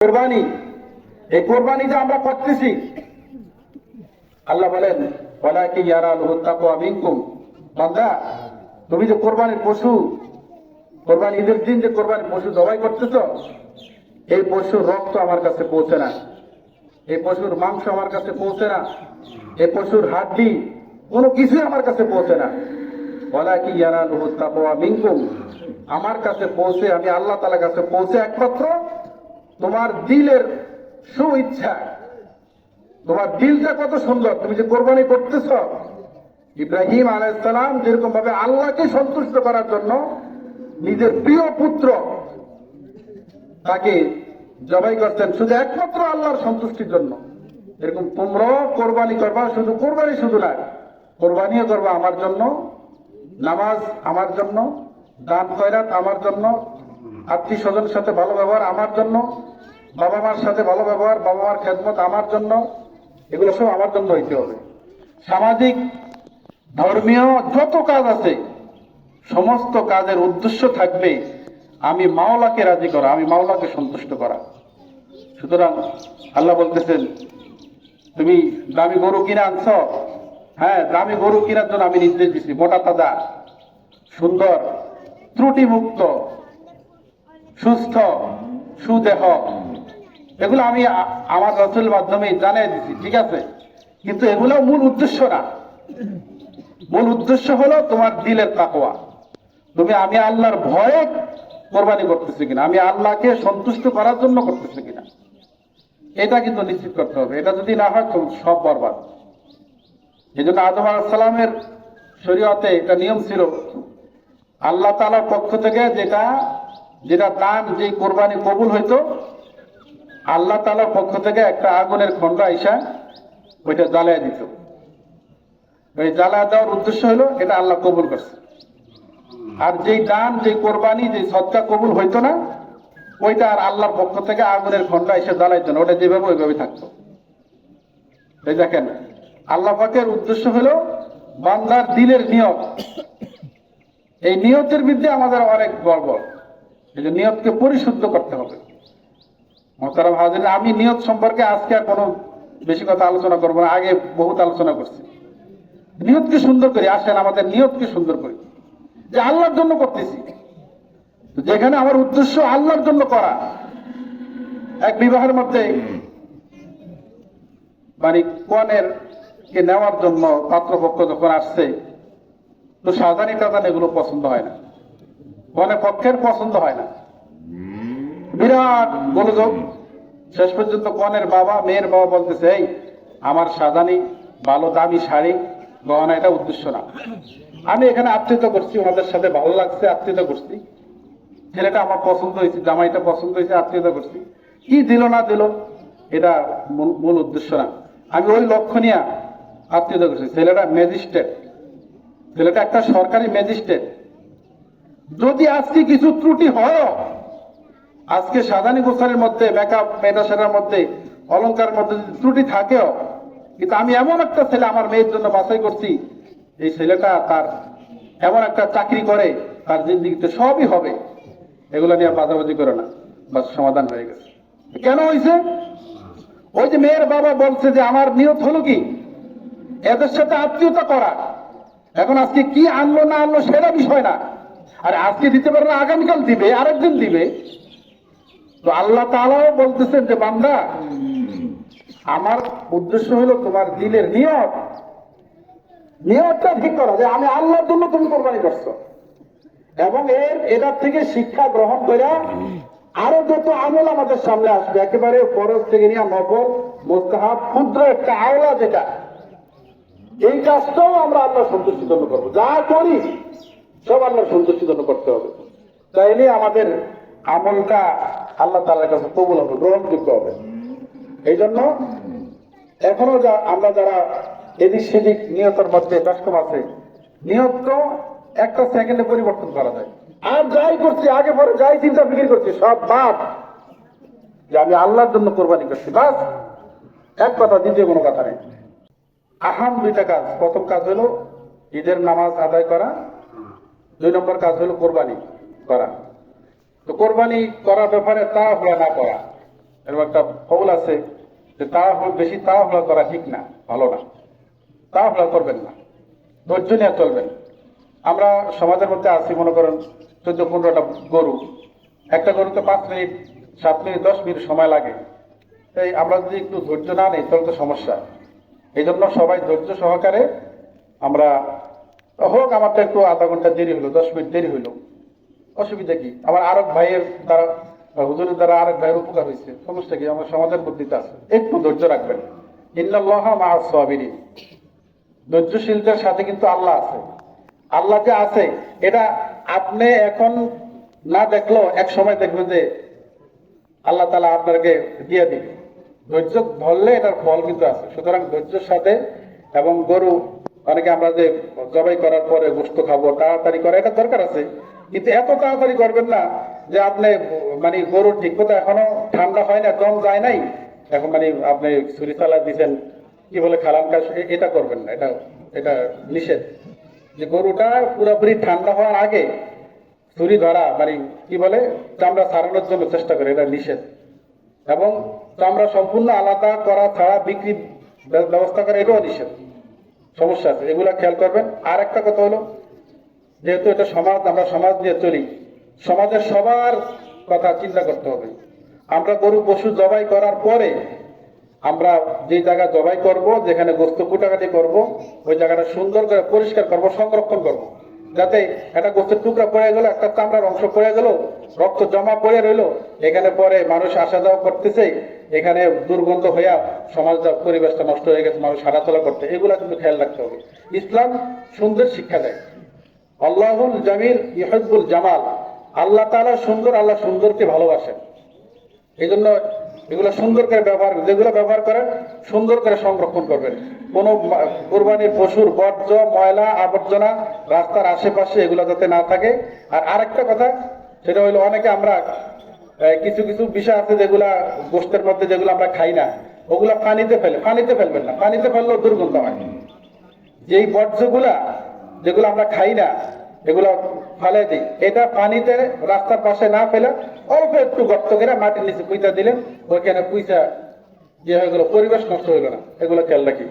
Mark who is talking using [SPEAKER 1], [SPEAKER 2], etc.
[SPEAKER 1] কোরবানি, এই কোরবানি যে আমরা করতেছি, আল্লাহ বলেন ওয়ালাকিন ইয়ারালুহু তাকওয়া মিনকুম, বান্দা তুমি যে কোরবানির পশু, কোরবানি ঈদের দিন যে কোরবানির পশু জবাই করতেছ, এই পশুর রক্ত আমার কাছে পৌঁছে না, এই পশুর মাংস আমার কাছে পৌঁছে না, এই পশুর হাড্ডি কোনো কিছুই আমার কাছে পৌঁছে না। ওয়ালাকিন ইয়ারালুহু তাকওয়া মিনকুম, আমার কাছে পৌঁছে, আমি আল্লাহ তাআলার কাছে পৌঁছে একমাত্র তোমার দিলের সুইচ্ছা। তোমার দিলটা কত সুন্দর, তুমি যে কোরবানি করতেছ। ইব্রাহিম আলাইহিস সালাম যেরকম ভাবে আল্লাহকে সন্তুষ্ট করার জন্য নিজের প্রিয় পুত্র তাকে জবাই করতেন শুধু একমাত্র আল্লাহর সন্তুষ্টির জন্য, এরকম তোমরাও কোরবানি করবা, শুধু কোরবানি শুধু না, কোরবানিও করবা আমার জন্য, নামাজ আমার জন্য, দান খয়রাত আমার জন্য, আত্মীয় স্বজনের সাথে ভালো ব্যবহার আমার জন্য, বাবা মার সাথে ভালো ব্যবহার, বাবা মার খেদমত আমার জন্য, এগুলো সব আমার জন্য হইতে হবে। সামাজিক ধর্মীয় যত কাজ আছে সমস্ত কাজের উদ্দেশ্য থাকবে আমি মাওলাকে রাজি করা, আমি মাওলাকে সন্তুষ্ট করা। সুতরাং আল্লাহ বলতেছেন তুমি দামি গরু কিনে আনছ, হ্যাঁ দামি গরু কেনার জন্য আমি নির্দেশ দিচ্ছি, মোটা তাজা সুন্দর ত্রুটি মুক্ত সুস্থ সুদেহ, এগুলো আমি আমার রাসূলের মাধ্যমে জানিয়ে দিচ্ছি, ঠিক আছে। কিন্তু এগুলো মূল উদ্দেশ্য না, মূল উদ্দেশ্য হলো তোমার দিলের তাকওয়া। তুমি আমি আল্লাহর ভয়ে কোরবানি করতেছি কিনা, আমি আল্লাহকে সন্তুষ্ট করার জন্য করতেছি কিনা, এটা কিন্তু নিশ্চিত করতে হবে। এটা যদি না হয় তো সব বরবাদ। এই জন্য আদম আলাইহিস সালামের শরীয়তে এটা নিয়ম ছিল, আল্লাহ তাআলার পক্ষ থেকে যেটা দান, যে কোরবানি কবুল হইতো, আল্লাহ তাআলার পক্ষ থেকে একটা আগুনের খন্ড আইসা ওইটা জ্বালায় দিত। ওই জ্বালায় দেওয়ার উদ্দেশ্য হলো এটা আল্লাহ কবুল করছে। আর যেই দান, যে কোরবানি, যে সদকা কবুল হইতো না, ওইটা আর আল্লাহর পক্ষ থেকে আগুনের খন্ড এসে জ্বালাইতো না, ওটা যেভাবে ওইভাবে থাকতো। এই দেখেন আল্লাহ পাকের উদ্দেশ্য হলো বান্দার দিলের নিয়ত। এই নিয়তের বিরুদ্ধে আমাদের অনেক গড়বড়, এই যে নিয়তকে পরিশুদ্ধ করতে হবে। মোহতারাম হাজিরিন, আমি নিয়ত সম্পর্কে আজকে আর কোনো বেশি কথা আলোচনা করবো না, আগে বহুত আলোচনা করছি। নিয়তকে সুন্দর করি, আসেন আমাদের নিয়তকে সুন্দর করি, যে আল্লাহর জন্য করতেছি। যেখানে আমার উদ্দেশ্য আল্লাহর জন্য করা। এক বিবাহের মধ্যে মানে কনের কে নেওয়ার জন্য পাত্রপক্ষ যখন আসছে, তো সাজানি টাজানি এগুলো পছন্দ হয় না, কনের পক্ষের পছন্দ হয় না, বিরাট গোলযোগ। শেষ পর্যন্ত কনের বাবা, মেয়ের বাবা বলতেছে, এই আমার সাজানি, ভালো দামি শাড়ি গহনা, এটা উদ্দেশ্য না, আমি এখানে আত্মীয়তা করছি, ওনাদের সাথে ভালো লাগছে, আত্মীয়তা করছি, ছেলেটা আমার পছন্দ হয়েছে, জামাইটা পছন্দ হয়েছে, আত্মীয়তা করছি, কি দিল না দিল এটা মূল উদ্দেশ্য না, আমি ওই লক্ষ্য নিয়ে আত্মীয়তা করছি। ছেলেটা ম্যাজিস্ট্রেট, ছেলেটা একটা সরকারি ম্যাজিস্ট্রেট। যদি আজকে কিছু ত্রুটি হয়, আজকে সাজানি গোছানের মধ্যে, মেকআপ মেটাসারের মধ্যে, অলংকারের মধ্যে যদি ত্রুটি থাকেও, কিন্তু আমি এমন একটা ছেলে আমার মেয়ের জন্য বাছাই করছি, এই ছেলেটা তার এমন একটা চাকরি করে, তার জিন্দিগিতে সবই হবে, এগুলো নিয়ে বাজাবাজি করে না, বাস সমাধান হয়ে গেছে। কেন হয়েছে? ওই যে মেয়ের বাবা বলছে যে আমার নিয়ত হলো কি এদের সাথে আত্মীয়তা করা। এখন আজকে কি আনলো না আনলো সেটা বিষয় না, আর আজকে দিতে পারে না, আগামীকাল দিবে, আরেকদিন দিবে। তো আল্লাহ তাআলাও বলতেছেন যে বান্দা, আমার উদ্দেশ্য হলো তোমার দিলের নিয়তটা ঠিক করা, যে আমি আল্লাহর জন্য তুমি কোরবানি করছো। এবং এটার থেকে শিক্ষা গ্রহণ করে আরো যত আমল আমাদের সামনে আসবে, একেবারে ফরজ থেকে নিয়ে নফল, মুস্তাহাব, ক্ষুদ্র একটা আওলা, যেটা এই কাজটাও আমরা আল্লাহর সন্তুষ্টির জন্য করবো। যা করি সব আল্লাহর সন্তুষ্টির জন্য করতে হবে, তাইলে আমাদের আমলটা আল্লাহ তাআলার কাছে কবুল হবে, গ্রহণযোগ্য হবে। এই জন্য এখনো আমরা যারা এদিক সেদিক নিয়তের মধ্যে ব্যস্ত আছে, নিয়ত তো একটা সেকেন্ডে পরিবর্তন করা যায়। আর যাই করছি, আগে পরে যাই চিন্তা ফিকির করছি, সব বাদ, যে আমি আল্লাহর জন্য কোরবানি করছি, বাস এক কথা, দ্বিতীয় কোনো কথা নেই। আহাম দুইটা কাজ। প্রথম কাজ হলো ঈদের নামাজ আদায় করা, 2 নম্বর কাজ হলো কোরবানি করা। তো কোরবানি করার ব্যাপারে তাড়াহুড়া না করা, এরকম একটা কৌল আছে যে বেশি তাড়াহুড়া করা ঠিক না, ভালো না, তাড়াহুড়া করবেন না, ধৈর্য নিয়ে চলবেন। আমরা সমাজের মধ্যে আছি, মনে করেন 14-15টা গরু, একটা গরুতে 5 মিনিট 7 মিনিট 10 মিনিট সময় লাগে। তাই আমরা যদি একটু ধৈর্য না নিই তাহলে তো সমস্যা। এই জন্য সবাই ধৈর্য সহকারে আমরা, হোক আমারটা একটু আধা ঘন্টা দেরি হলো, 10 মিনিট দেরি হইলো, অসুবিধা কি? আমার আরেক ভাইয়ের দ্বারা, হুজুরের দ্বারা আরেক ভাইয়ের উপকার হয়েছে, সমস্যা কি? আমার সমাজের বুদ্ধিতে আছে, একটু ধৈর্য রাখবেন। ইন্নাল্লাহা মাআস সাবিরিন, ধৈর্যশীলদের সাথে কিন্তু আল্লাহ আছে। আল্লাহ যে আছে এটা আপনি এখন না দেখলেও এক সময় দেখবেন যে আল্লাহ তাআলা আপনাকে দিয়ে দিবে। ধৈর্য ধরলে এটার ফল কিন্তু আছে। সুতরাং ধৈর্যের সাথে, এবং গরু অনেকে আমরা যে জবাই করার পরে গোশত খাবো, তাড়াতাড়ি করা এটা দরকার আছে, কিন্তু এত তাড়াতাড়ি করবেন না যে আপনি মানে গরুর ঠিক মতো এখনো ঠান্ডা হয় না, দম যায় নাই, এখন মানে আপনি ছুরি চালা দিচ্ছেন, কি বলে খালান কাজ, এটা করবেন না, এটা নিষেধ। যে গরুটা পুরোপুরি ঠান্ডা হওয়ার আগে ছুরি ধরা, মানে কি বলে চামড়া ছাড়ানোর জন্য চেষ্টা করে, এটা নিষেধ। এবং চামড়া সম্পূর্ণ আলাদা করা ছাড়া বিক্রি ব্যবস্থা করা, এটাও নিষেধ, সমস্যা আছে, এগুলা খেয়াল করবেন। আর একটা কথা হলো, যেহেতু এটা সমাজ, আমরা সমাজ নিয়ে চলি, সমাজের সবার কথা চিন্তা করতে হবে। আমরা গরু পশু জবাই করার পরে আমরা যে জায়গা জবাই করব, যেখানে গোস্ত কুটাকাটি করব, ওই জায়গাটা সুন্দর করে পরিষ্কার করব, সংরক্ষণ করব, যাতে একটা গোস্তের টুকরা পড়ে গেল, একটা চামড়ার অংশ পড়ে গেল, রক্ত জমা পড়ে রইল, এখানে পরে মানুষ আসা যাওয়া করতেছে, এখানে দুর্গন্ধ হইয়া সমাজটা, পরিবেশটা নষ্ট হয়ে গেছে, মানুষ হাঁটাচলা করতে, এগুলা কিন্তু খেয়াল রাখতে হবে। ইসলাম সুন্দর শিক্ষা দেয়। আল্লাহুল জামিল ইউহিব্বুল জামাল, আল্লাহ তাআলা সুন্দর, আল্লাহ সুন্দরকে ভালোবাসেন। এই জন্য এগুলো সুন্দর করে ব্যবহার, যেগুলো ব্যবহার করেন সুন্দর করে সংরক্ষণ করবেন। কোনো কুরবানির পশুর বর্জ্য, ময়লা, আবর্জনা রাস্তার আশেপাশে এগুলো যাতে না থাকে। আর আরেকটা কথা, সেটা হলো অনেকে আমরা কিছু কিছু বিষয় আছে যেগুলা গোশতের মধ্যে, যেগুলো আমরা খাই না, ওগুলা পানিতে ফেলবেন না, পানিতে ফেললেও দুর্গন্ধ হয়। যেই বর্জ্যগুলা যেগুলো আমরা খাই না, এগুলো ফেলে দিই, এটা পানিতে রাস্তার পাশে না ফেলে অল্প একটু গর্ত করে মাটির নিচে পুঁতা দিলেন, ওইখানে পুঁতা যে হয়ে গেল, পরিবেশ নষ্ট হইল না, এগুলো খেয়াল রাখি।